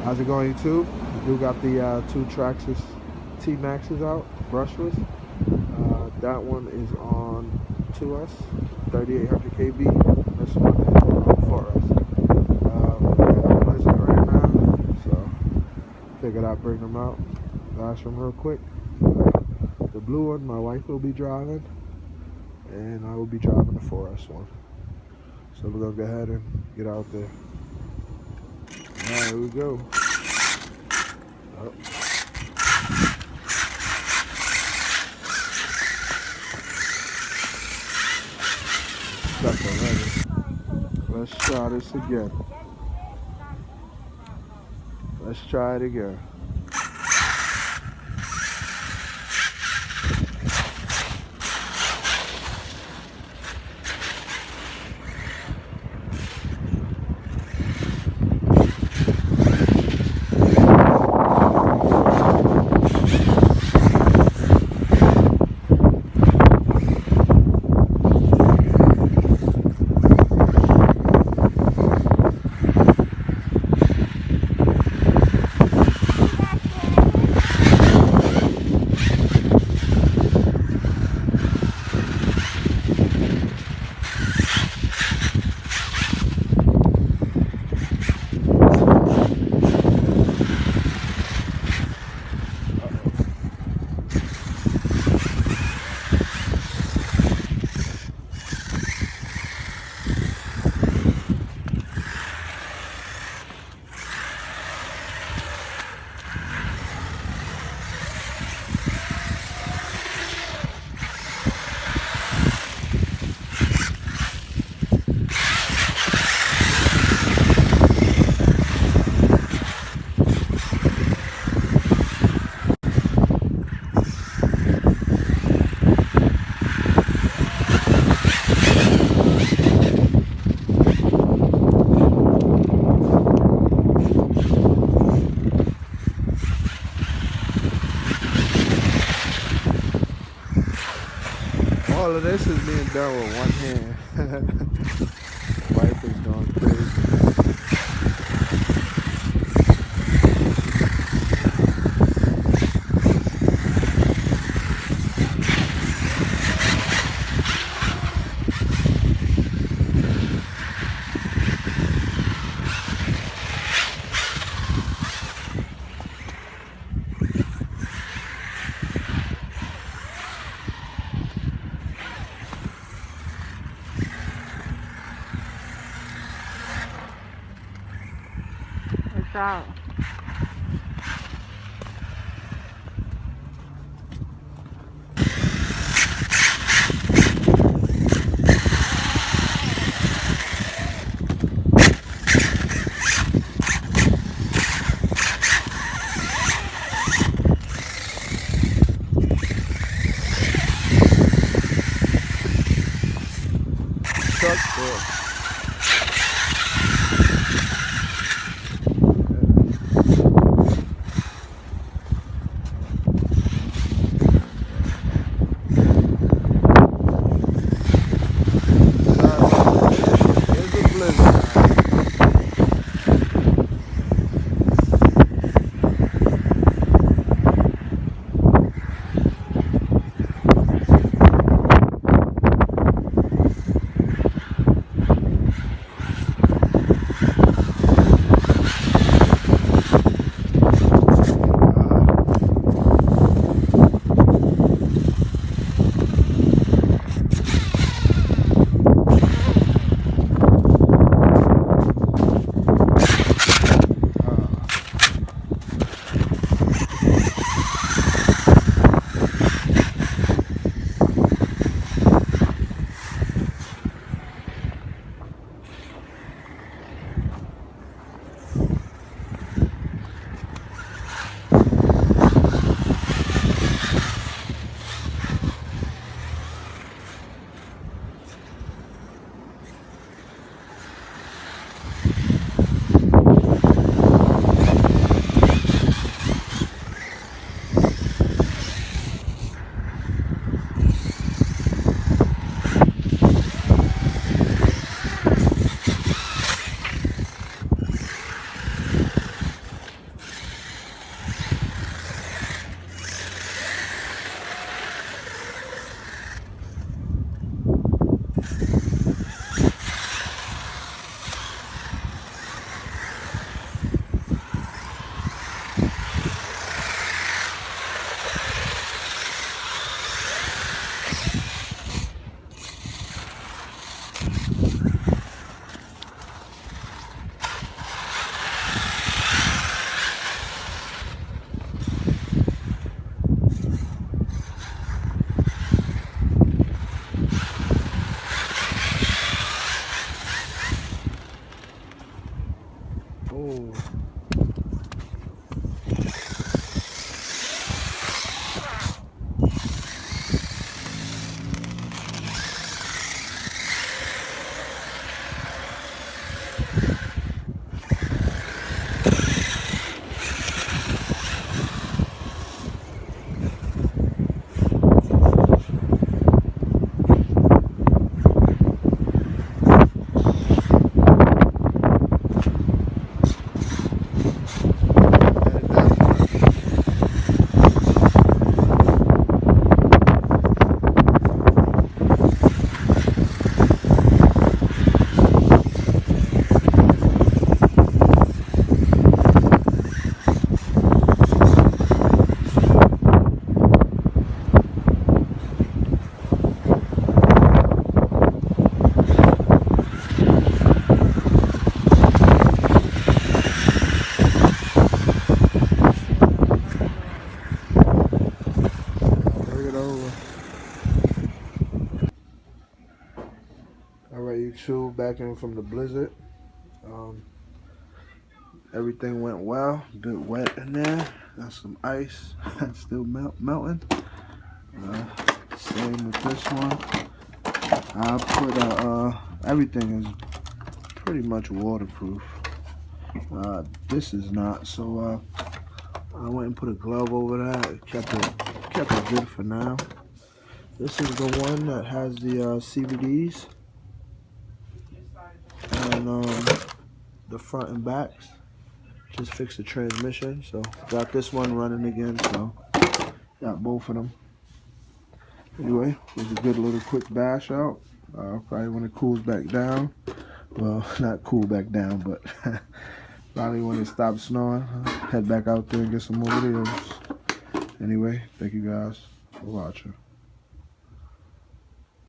How's it going, YouTube? We do got the two Traxxas T Maxes out, brushless. That one is on 2S, 3800 KB. This one is on 4S. I'm listening right now, so figured I'd bring them out. Last one real quick. The blue one, my wife will be driving, and I will be driving the 4S one. So we're gonna go ahead and get out there. Alright, here we go. Oh. Stuck already. Let's try this again. Let's try it again. All of this is being done with one hand. Wife is going crazy. What's up? Truck there. Oh. Bring it over. Alright, you two, back in from the blizzard. Everything went well. Good wet in there. Got some ice. Still melting. Same with this one. I put everything is pretty much waterproof. This is not, so I went and put a glove over that. Kept it good for now. This is the one that has the CVDs and the front and backs. Just fixed the transmission, so got this one running again. So got both of them. Anyway, it was a good little quick bash out. Probably when it cools back down. Well, not cool back down, but probably when it stops snowing, head back out there and get some more videos. Anyway, thank you guys for watching.